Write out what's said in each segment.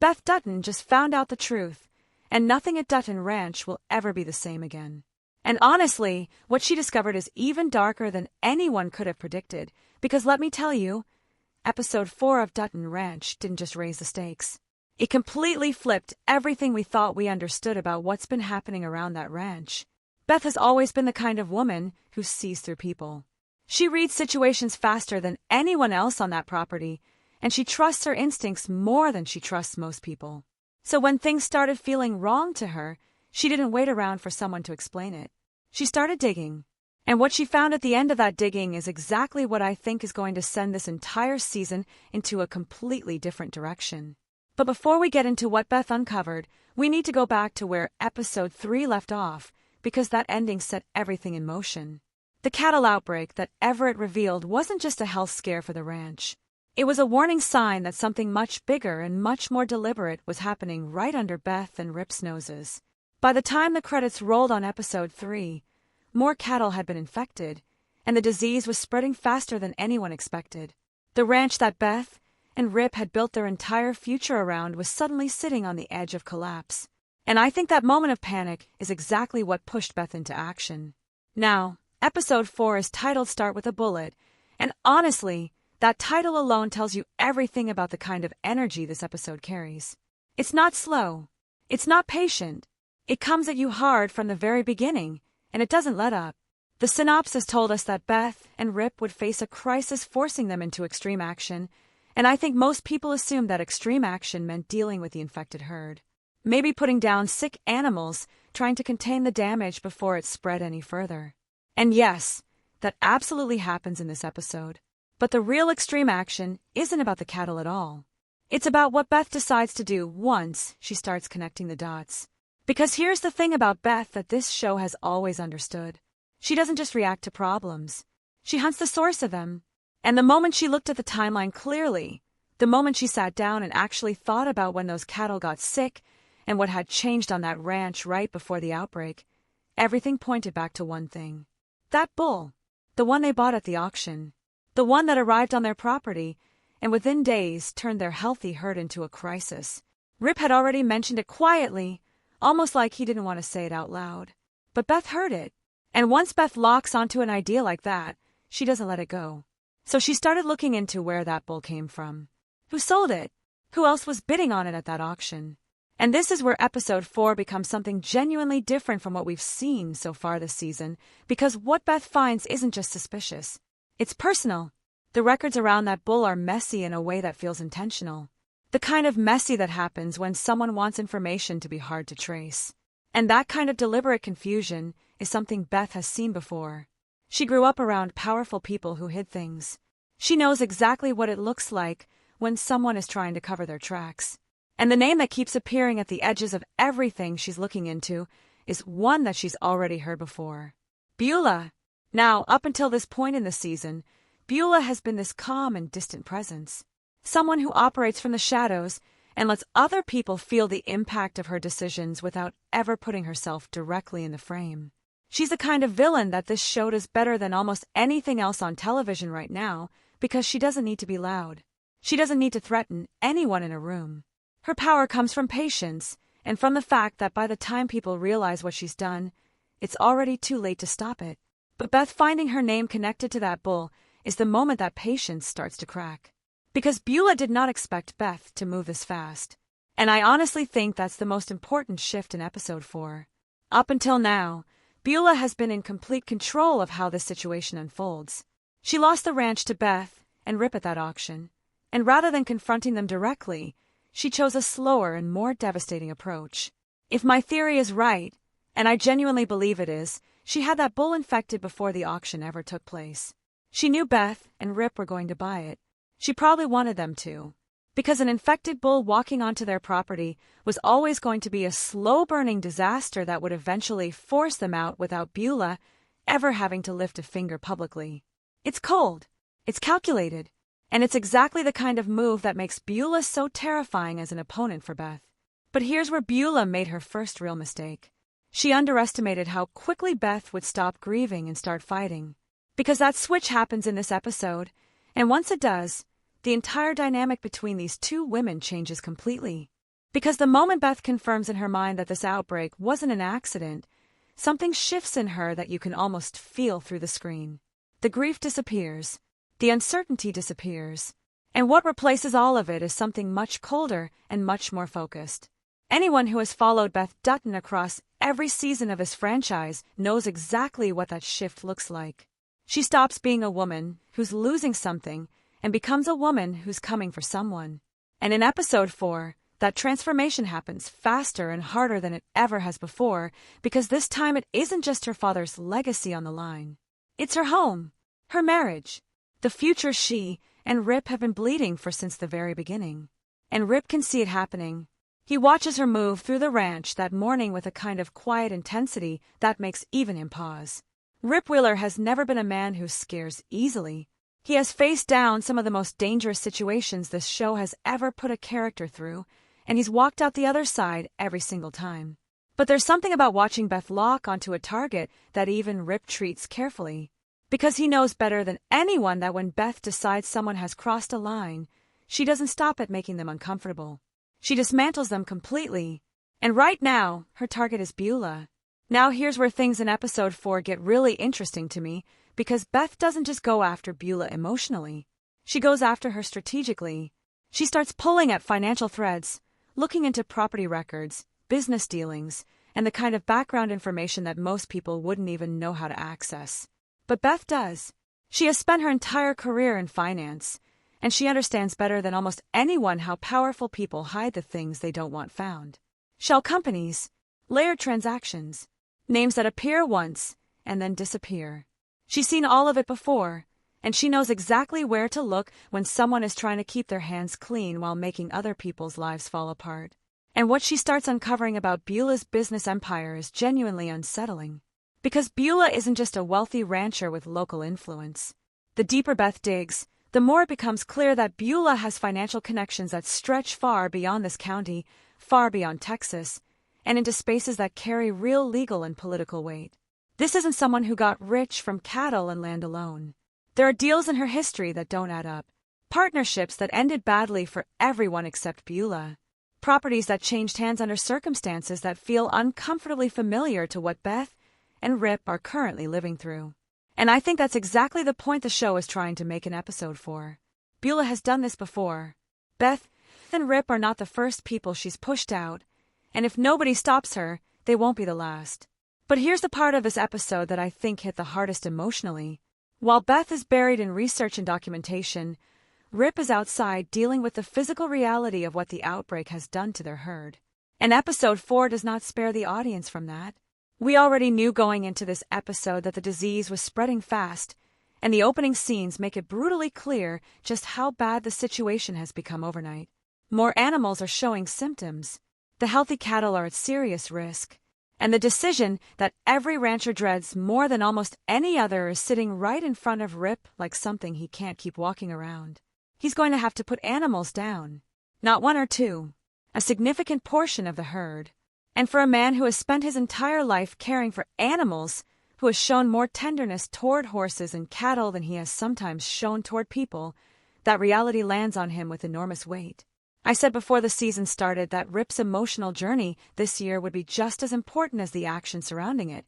Beth Dutton just found out the truth, and nothing at DuttonRanch will ever be the same again. And honestly, what she discovered is even darker than anyone could have predicted, because let me tell you, Episode 4 of DuttonRanch didn't just raise the stakes. It completely flipped everything we thought we understood about what's been happening around that ranch. Beth has always been the kind of woman who sees through people. She reads situations faster than anyone else on that property, and she trusts her instincts more than she trusts most people. So when things started feeling wrong to her, she didn't wait around for someone to explain it. She started digging. And what she found at the end of that digging is exactly what I think is going to send this entire season into a completely different direction. But before we get into what Beth uncovered, we need to go back to where Episode 3 left off, because that ending set everything in motion. The cattle outbreak that Everett revealed wasn't just a health scare for the ranch. It was a warning sign that something much bigger and much more deliberate was happening right under Beth and Rip's noses. By the time the credits rolled on Episode 3, more cattle had been infected, and the disease was spreading faster than anyone expected. The ranch that Beth and Rip had built their entire future around was suddenly sitting on the edge of collapse. And I think that moment of panic is exactly what pushed Beth into action. Now, Episode 4 is titled Start with a Bullet, and honestly, that title alone tells you everything about the kind of energy this episode carries. It's not slow. It's not patient. It comes at you hard from the very beginning, and it doesn't let up. The synopsis told us that Beth and Rip would face a crisis forcing them into extreme action, and I think most people assumed that extreme action meant dealing with the infected herd. Maybe putting down sick animals, trying to contain the damage before it spread any further. And yes, that absolutely happens in this episode. But the real extreme action isn't about the cattle at all. It's about what Beth decides to do once she starts connecting the dots. Because here's the thing about Beth that this show has always understood. She doesn't just react to problems. She hunts the source of them. And the moment she looked at the timeline clearly, the moment she sat down and actually thought about when those cattle got sick and what had changed on that ranch right before the outbreak, everything pointed back to one thing. That bull, the one they bought at the auction, the one that arrived on their property and within days turned their healthy herd into a crisis. Rip had already mentioned it quietly, almost like he didn't want to say it out loud. But Beth heard it, and once Beth locks onto an idea like that, she doesn't let it go. So she started looking into where that bull came from. Who sold it? Who else was bidding on it at that auction? And this is where Episode 4 becomes something genuinely different from what we've seen so far this season, because what Beth finds isn't just suspicious. It's personal. The records around that bull are messy in a way that feels intentional. The kind of messy that happens when someone wants information to be hard to trace. And that kind of deliberate confusion is something Beth has seen before. She grew up around powerful people who hid things. She knows exactly what it looks like when someone is trying to cover their tracks. And the name that keeps appearing at the edges of everything she's looking into is one that she's already heard before. Bula. Now, up until this point in the season, Bula has been this calm and distant presence. Someone who operates from the shadows and lets other people feel the impact of her decisions without ever putting herself directly in the frame. She's the kind of villain that this show does better than almost anything else on television right now because she doesn't need to be loud. She doesn't need to threaten anyone in a room. Her power comes from patience and from the fact that by the time people realize what she's done, it's already too late to stop it. But Beth finding her name connected to that bull is the moment that patience starts to crack. Because Bula did not expect Beth to move this fast. And I honestly think that's the most important shift in Episode 4. Up until now, Bula has been in complete control of how this situation unfolds. She lost the ranch to Beth and Rip at that auction, and rather than confronting them directly, she chose a slower and more devastating approach. If my theory is right, and I genuinely believe it is, she had that bull infected before the auction ever took place. She knew Beth and Rip were going to buy it. She probably wanted them to. Because an infected bull walking onto their property was always going to be a slow-burning disaster that would eventually force them out without Bula ever having to lift a finger publicly. It's cold. It's calculated. And it's exactly the kind of move that makes Bula so terrifying as an opponent for Beth. But here's where Bula made her first real mistake. She underestimated how quickly Beth would stop grieving and start fighting. Because that switch happens in this episode, and once it does, the entire dynamic between these two women changes completely. Because the moment Beth confirms in her mind that this outbreak wasn't an accident, something shifts in her that you can almost feel through the screen. The grief disappears. The uncertainty disappears. And what replaces all of it is something much colder and much more focused. Anyone who has followed Beth Dutton across every season of his franchise knows exactly what that shift looks like. She stops being a woman who's losing something and becomes a woman who's coming for someone. And in episode 4, that transformation happens faster and harder than it ever has before, because this time it isn't just her father's legacy on the line. It's her home, her marriage, the future she and Rip have been bleeding for since the very beginning. And Rip can see it happening. He watches her move through the ranch that morning with a kind of quiet intensity that makes even him pause. Rip Wheeler has never been a man who scares easily. He has faced down some of the most dangerous situations this show has ever put a character through, and he's walked out the other side every single time. But there's something about watching Beth lock onto a target that even Rip treats carefully. Because he knows better than anyone that when Beth decides someone has crossed a line, she doesn't stop at making them uncomfortable. She dismantles them completely. And right now, her target is Bula. Now here's where things in episode 4 get really interesting to me, because Beth doesn't just go after Bula emotionally. She goes after her strategically. She starts pulling at financial threads, looking into property records, business dealings, and the kind of background information that most people wouldn't even know how to access. But Beth does. She has spent her entire career in finance, and she understands better than almost anyone how powerful people hide the things they don't want found. Shell companies, layered transactions, names that appear once and then disappear. She's seen all of it before, and she knows exactly where to look when someone is trying to keep their hands clean while making other people's lives fall apart. And what she starts uncovering about Bula's business empire is genuinely unsettling. Because Bula isn't just a wealthy rancher with local influence. The deeper Beth digs, the more it becomes clear that Bula has financial connections that stretch far beyond this county, far beyond Texas, and into spaces that carry real legal and political weight. This isn't someone who got rich from cattle and land alone. There are deals in her history that don't add up, partnerships that ended badly for everyone except Bula, properties that changed hands under circumstances that feel uncomfortably familiar to what Beth and Rip are currently living through. And I think that's exactly the point the show is trying to make in episode 4. Bula has done this before. Beth and Rip are not the first people she's pushed out, and if nobody stops her, they won't be the last. But here's the part of this episode that I think hit the hardest emotionally. While Beth is buried in research and documentation, Rip is outside dealing with the physical reality of what the outbreak has done to their herd. And episode 4 does not spare the audience from that. We already knew going into this episode that the disease was spreading fast, and the opening scenes make it brutally clear just how bad the situation has become overnight. More animals are showing symptoms. The healthy cattle are at serious risk. And the decision that every rancher dreads more than almost any other is sitting right in front of Rip like something he can't keep walking around. He's going to have to put animals down. Not one or two. A significant portion of the herd. And for a man who has spent his entire life caring for animals, who has shown more tenderness toward horses and cattle than he has sometimes shown toward people, that reality lands on him with enormous weight. I said before the season started that Rip's emotional journey this year would be just as important as the action surrounding it,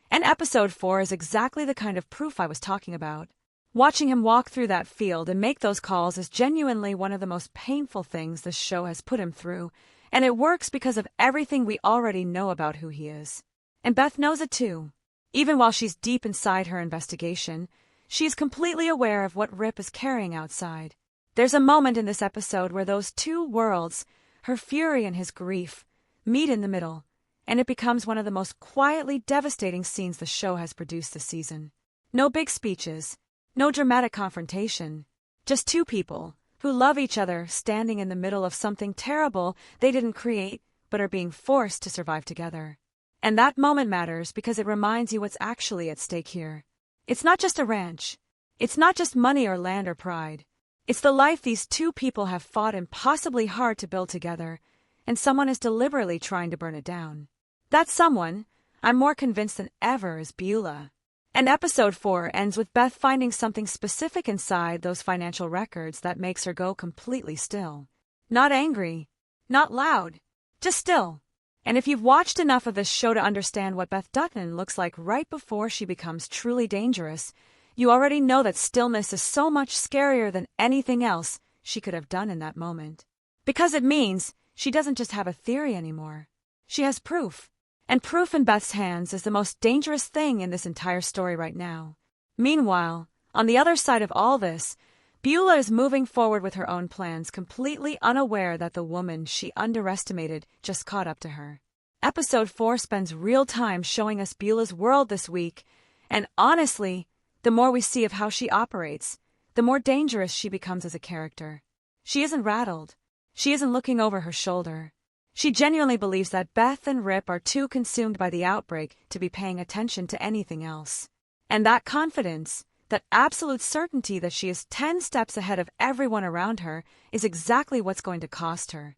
and episode 4 is exactly the kind of proof I was talking about. Watching him walk through that field and make those calls is genuinely one of the most painful things this show has put him through, and it works because of everything we already know about who he is. And Beth knows it too. Even while she's deep inside her investigation, she is completely aware of what Rip is carrying outside. There's a moment in this episode where those two worlds, her fury and his grief, meet in the middle, and it becomes one of the most quietly devastating scenes the show has produced this season. No big speeches, no dramatic confrontation, just two people who love each other standing in the middle of something terrible they didn't create but are being forced to survive together. And that moment matters because it reminds you what's actually at stake here. It's not just a ranch. It's not just money or land or pride. It's the life these two people have fought impossibly hard to build together, and someone is deliberately trying to burn it down. That someone, I'm more convinced than ever, is Bula. And episode 4 ends with Beth finding something specific inside those financial records that makes her go completely still. Not angry, not loud, Just still. And if you've watched enough of this show to understand what Beth Dutton looks like right before she becomes truly dangerous, you already know that stillness is so much scarier than anything else she could have done in that moment. Because it means she doesn't just have a theory anymore. She has proof. And proof in Beth's hands is the most dangerous thing in this entire story right now. Meanwhile, on the other side of all this, Bula is moving forward with her own plans, completely unaware that the woman she underestimated just caught up to her. Episode 4 spends real time showing us Bula's world this week, and honestly, the more we see of how she operates, the more dangerous she becomes as a character. She isn't rattled. She isn't looking over her shoulder. She genuinely believes that Beth and Rip are too consumed by the outbreak to be paying attention to anything else. And that confidence, that absolute certainty that she is 10 steps ahead of everyone around her, is exactly what's going to cost her.